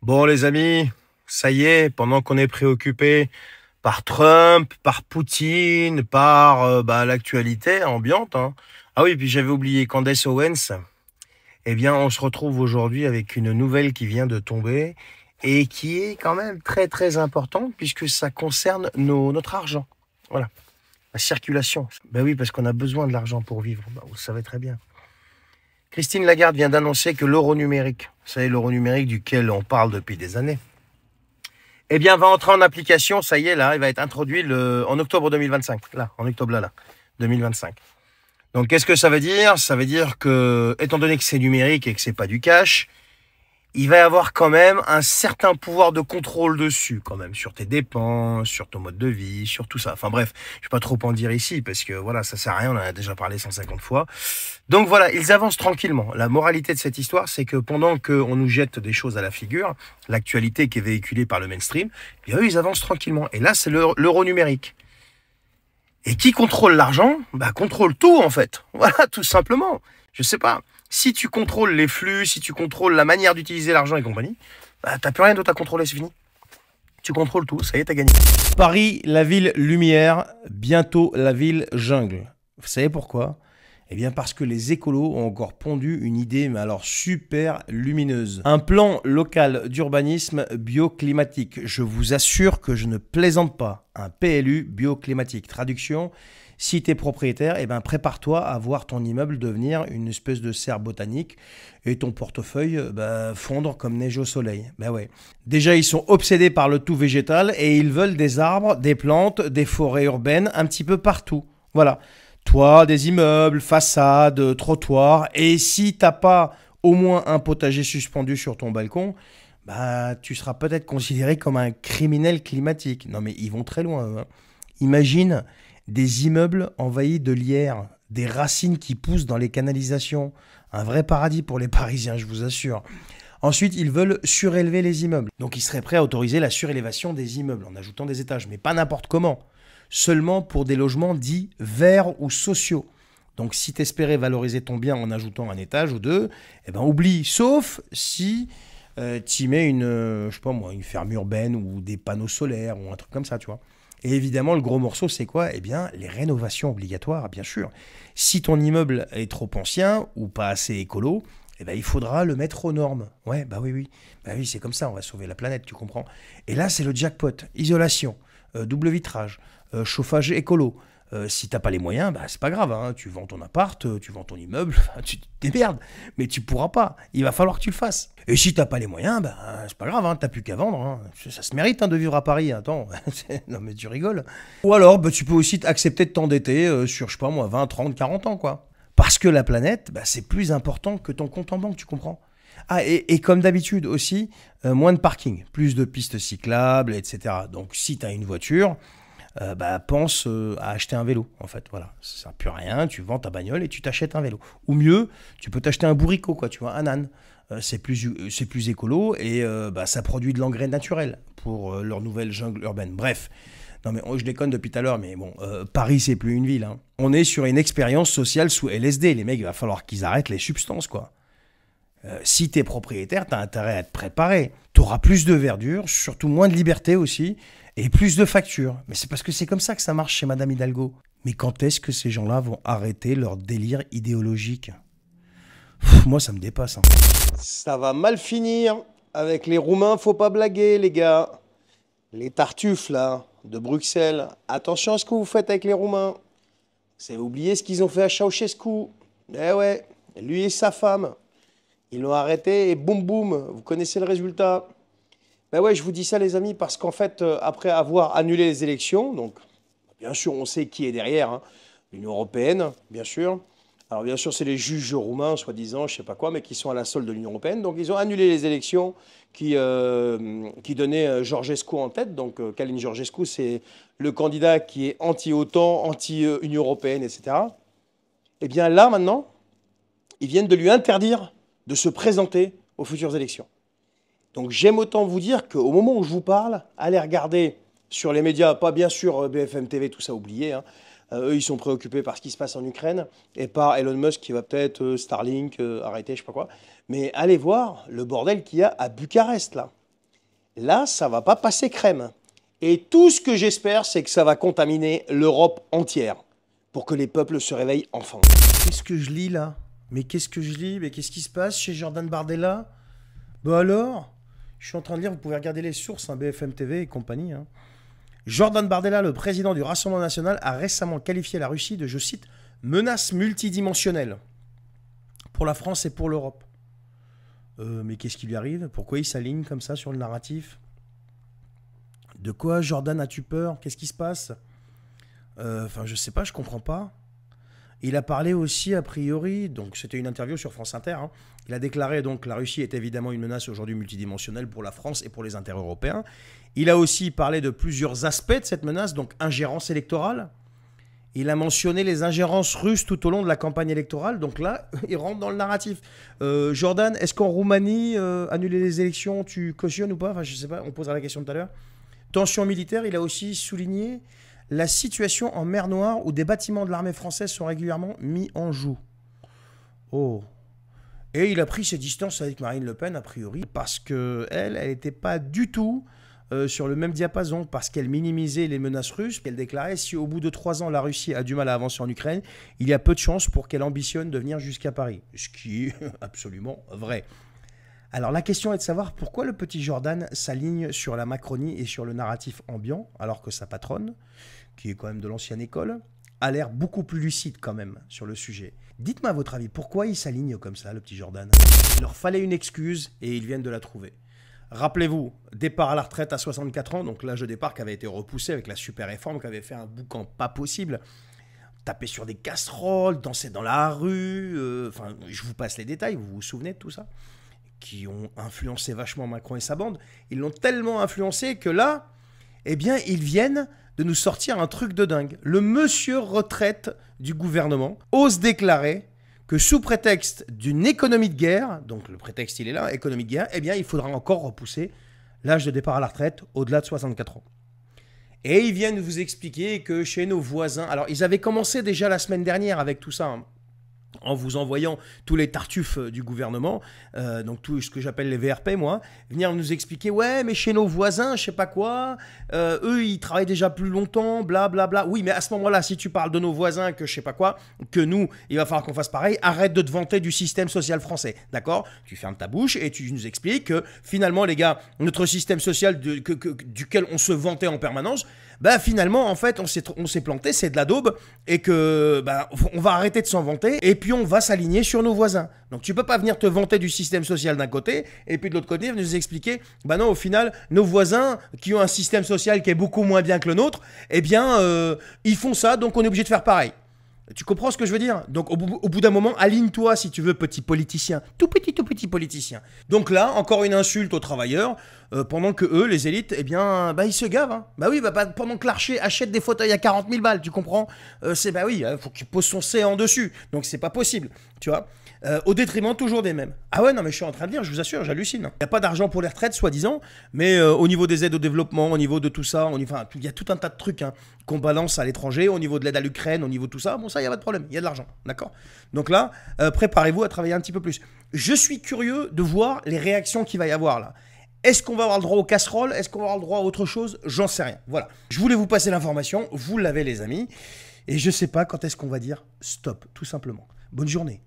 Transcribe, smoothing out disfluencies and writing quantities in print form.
Bon, les amis, ça y est, pendant qu'on est préoccupé par Trump, par Poutine, par l'actualité ambiante, hein. Ah oui, puis j'avais oublié Candace Owens. Eh bien, on se retrouve aujourd'hui avec une nouvelle qui vient de tomber et qui est quand même très très importante puisque ça concerne notre argent. Voilà, la circulation. Ben oui, parce qu'on a besoin de l'argent pour vivre. Ben, vous le savez très bien. Christine Lagarde vient d'annoncer que l'euro numérique, vous savez, l'euro numérique duquel on parle depuis des années, eh bien, va entrer en application, ça y est, là, il va être introduit en octobre 2025. Là, en octobre, là, 2025. Donc, qu'est-ce que ça veut dire? Ça veut dire que, étant donné que c'est numérique et que c'est pas du cash, il va y avoir quand même un certain pouvoir de contrôle dessus, quand même, sur tes dépenses, sur ton mode de vie, sur tout ça. Enfin bref, je vais pas trop en dire ici, parce que voilà, ça sert à rien, on en a déjà parlé 150 fois. Donc voilà, ils avancent tranquillement. La moralité de cette histoire, c'est que pendant qu'on nous jette des choses à la figure, l'actualité qui est véhiculée par le mainstream, eh bien eux, ils avancent tranquillement. Et là, c'est l'euro numérique. Et qui contrôle l'argent? Bah, contrôle tout, en fait. Voilà, tout simplement. Je sais pas. Si tu contrôles les flux, si tu contrôles la manière d'utiliser l'argent et compagnie, bah, t'as plus rien d'autre à contrôler, c'est fini. Tu contrôles tout, ça y est, t'as gagné. Paris, la ville lumière, bientôt la ville jungle. Vous savez pourquoi? Eh bien parce que les écolos ont encore pondu une idée, mais alors super lumineuse. Un plan local d'urbanisme bioclimatique. Je vous assure que je ne plaisante pas. Un PLU bioclimatique. Traduction, si tu es propriétaire, eh ben prépare-toi à voir ton immeuble devenir une espèce de serre botanique et ton portefeuille fondre comme neige au soleil. Ben ouais. Déjà, ils sont obsédés par le tout végétal et ils veulent des arbres, des plantes, des forêts urbaines un petit peu partout. Voilà. Toit, des immeubles, façades, trottoirs. Et si t'as pas au moins un potager suspendu sur ton balcon, bah tu seras peut-être considéré comme un criminel climatique. Non mais ils vont très loin, hein. Imagine des immeubles envahis de lierre, des racines qui poussent dans les canalisations. Un vrai paradis pour les Parisiens, je vous assure. Ensuite, ils veulent surélever les immeubles. Donc ils seraient prêts à autoriser la surélévation des immeubles en ajoutant des étages, mais pas n'importe comment. Seulement pour des logements dits verts ou sociaux. Donc si tu espérais valoriser ton bien en ajoutant un étage ou deux, eh ben oublie, sauf si tu y mets je sais pas moi, une ferme urbaine ou des panneaux solaires ou un truc comme ça, tu vois. Et évidemment, le gros morceau, c'est quoi? Eh bien, les rénovations obligatoires, bien sûr. Si ton immeuble est trop ancien ou pas assez écolo, eh ben, il faudra le mettre aux normes. Ouais, bah oui, oui. Bah oui, c'est comme ça, on va sauver la planète, tu comprends. Et là, c'est le jackpot. Isolation, double vitrage, chauffage écolo. Si t'as pas les moyens, bah c'est pas grave, hein. Tu vends ton appart, tu vends ton immeuble, tu te démerdes, mais tu pourras pas. Il va falloir que tu le fasses. Et si t'as pas les moyens, bah c'est pas grave, hein. T'as plus qu'à vendre, hein. Ça se mérite, hein, de vivre à Paris. Attends, non mais tu rigoles. Ou alors, bah, tu peux aussi accepter de t'endetter sur, je sais pas moi, 20, 30, 40 ans, quoi. Parce que la planète, bah, c'est plus important que ton compte en banque, tu comprends? Ah, et comme d'habitude aussi, moins de parking, plus de pistes cyclables, etc. Donc si tu as une voiture, pense à acheter un vélo, en fait. Voilà, ça sert plus à rien, tu vends ta bagnole et tu t'achètes un vélo. Ou mieux, tu peux t'acheter un bourricot, quoi, tu vois, un âne. C'est plus écolo et ça produit de l'engrais naturel pour leur nouvelle jungle urbaine. Bref, non mais je déconne depuis tout à l'heure, mais bon, Paris, c'est plus une ville, hein. On est sur une expérience sociale sous LSD. Les mecs, il va falloir qu'ils arrêtent les substances, quoi. Si t'es propriétaire, t'as intérêt à te préparer. T'auras plus de verdure, surtout moins de liberté aussi, et plus de factures. Mais c'est parce que c'est comme ça que ça marche chez Madame Hidalgo. Mais quand est-ce que ces gens-là vont arrêter leur délire idéologique? Moi, ça me dépasse, hein. Ça va mal finir. Avec les Roumains, faut pas blaguer, les gars. Les tartuffes, là, de Bruxelles. Attention à ce que vous faites avec les Roumains. Vous avez oublié ce qu'ils ont fait à Ceausescu. Eh ouais, lui et sa femme. Ils l'ont arrêté et boum boum, vous connaissez le résultat. Ben ouais, je vous dis ça les amis, parce qu'en fait, après avoir annulé les élections, donc bien sûr on sait qui est derrière, hein, l'Union européenne, bien sûr. Alors bien sûr c'est les juges roumains, soi-disant, je sais pas quoi, mais qui sont à la solde de l'Union européenne. Donc ils ont annulé les élections qui donnaient Georgescu en tête. Donc Calin Georgescu, c'est le candidat qui est anti-OTAN, anti-Union européenne, etc. Et bien là maintenant, ils viennent de lui interdire de se présenter aux futures élections. Donc j'aime autant vous dire qu'au moment où je vous parle, allez regarder sur les médias, pas bien sûr BFM TV, tout ça oublié, hein. Eux, ils sont préoccupés par ce qui se passe en Ukraine et par Elon Musk qui va peut-être Starlink arrêter, je sais pas quoi. Mais allez voir le bordel qu'il y a à Bucarest, là. Là, ça va pas passer crème. Et tout ce que j'espère, c'est que ça va contaminer l'Europe entière pour que les peuples se réveillent enfin. Qu'est-ce que je lis là? Mais qu'est-ce que je lis? Mais qu'est-ce qui se passe chez Jordan Bardella? Bah alors? Je suis en train de lire, vous pouvez regarder les sources, hein, BFM TV et compagnie. Hein. Jordan Bardella, le président du Rassemblement national, a récemment qualifié la Russie de, je cite, menace multidimensionnelle pour la France et pour l'Europe. Mais qu'est-ce qui lui arrive? Pourquoi il s'aligne comme ça sur le narratif? De quoi, Jordan, as-tu peur? Qu'est-ce qui se passe? Enfin, je sais pas, je comprends pas. Il a parlé aussi, a priori, donc c'était une interview sur France Inter, hein. Il a déclaré donc que la Russie est évidemment une menace aujourd'hui multidimensionnelle pour la France et pour les intérêts européens. Il a aussi parlé de plusieurs aspects de cette menace, donc ingérence électorale. Il a mentionné les ingérences russes tout au long de la campagne électorale, donc là, il rentre dans le narratif. Jordan, est-ce qu'en Roumanie, annuler les élections, tu cautionnes ou pas? Enfin, je sais pas, on posera la question tout à l'heure. Tension militaire, il a aussi souligné la situation en mer Noire où des bâtiments de l'armée française sont régulièrement mis en joue. Oh. Et il a pris ses distances avec Marine Le Pen, a priori, parce qu'elle n'était pas du tout sur le même diapason, parce qu'elle minimisait les menaces russes, qu'elle déclarait si au bout de 3 ans la Russie a du mal à avancer en Ukraine, il y a peu de chances pour qu'elle ambitionne de venir jusqu'à Paris. Ce qui est absolument vrai. Alors la question est de savoir pourquoi le petit Jordan s'aligne sur la Macronie et sur le narratif ambiant, alors que sa patronne, qui est quand même de l'ancienne école, a l'air beaucoup plus lucide quand même sur le sujet. Dites-moi à votre avis, pourquoi il s'aligne comme ça, le petit Jordan? Il leur fallait une excuse et ils viennent de la trouver. Rappelez-vous, départ à la retraite à 64 ans, donc l'âge de départ qui avait été repoussé avec la super réforme, qui avait fait un boucan pas possible. Taper sur des casseroles, danser dans la rue, enfin, je vous passe les détails, vous vous souvenez de tout ça? Qui ont influencé vachement Macron et sa bande. Ils l'ont tellement influencé que là, eh bien, ils viennent de nous sortir un truc de dingue. Le monsieur retraite du gouvernement ose déclarer que sous prétexte d'une économie de guerre, donc le prétexte il est là, économie de guerre, eh bien, il faudra encore repousser l'âge de départ à la retraite au-delà de 64 ans. Et ils viennent vous expliquer que chez nos voisins... Alors, ils avaient commencé déjà la semaine dernière avec tout ça, hein, en vous envoyant tous les tartuffes du gouvernement, donc tout ce que j'appelle les VRP, moi, venir nous expliquer, ouais, mais chez nos voisins, je sais pas quoi, eux, ils travaillent déjà plus longtemps, blablabla. Bla, bla. Oui, mais à ce moment-là, si tu parles de nos voisins, que je sais pas quoi, que nous, il va falloir qu'on fasse pareil, arrête de te vanter du système social français, d'accord? Tu fermes ta bouche et tu nous expliques que, finalement, les gars, notre système social duquel on se vantait en permanence, bah finalement, en fait, on s'est planté, c'est de la daube, et que bah, on va arrêter de s'en vanter, et puis on va s'aligner sur nos voisins. Donc tu peux pas venir te vanter du système social d'un côté, et puis de l'autre côté, nous expliquer, bah non, au final, nos voisins, qui ont un système social qui est beaucoup moins bien que le nôtre, eh bien, ils font ça, donc on est obligé de faire pareil. Tu comprends ce que je veux dire? Donc au bout d'un moment, aligne-toi si tu veux, petit politicien. Tout petit politicien. Donc là, encore une insulte aux travailleurs, pendant que eux, les élites, eh bien, bah ils se gavent. Hein. Bah oui, pendant que l'archer achète des fauteuils à 40 000 balles, tu comprends? Bah oui, faut qu'il pose son C en dessus. Donc c'est pas possible, tu vois? Au détriment toujours des mêmes. Ah ouais, non mais je suis en train de dire, je vous assure, j'hallucine. Il n'y a pas d'argent pour les retraites, soi-disant, mais au niveau des aides au développement, au niveau de tout ça, il y a tout un tas de trucs hein, qu'on balance à l'étranger, au niveau de l'aide à l'Ukraine, au niveau de tout ça, bon ça, il n'y a pas de problème, il y a de l'argent, d'accord? Donc là, préparez-vous à travailler un petit peu plus. Je suis curieux de voir les réactions qu'il va y avoir là. Est-ce qu'on va avoir le droit aux casseroles? Est-ce qu'on va avoir le droit à autre chose? J'en sais rien. Voilà. Je voulais vous passer l'information, vous l'avez les amis, et je sais pas quand est-ce qu'on va dire stop, tout simplement. Bonne journée.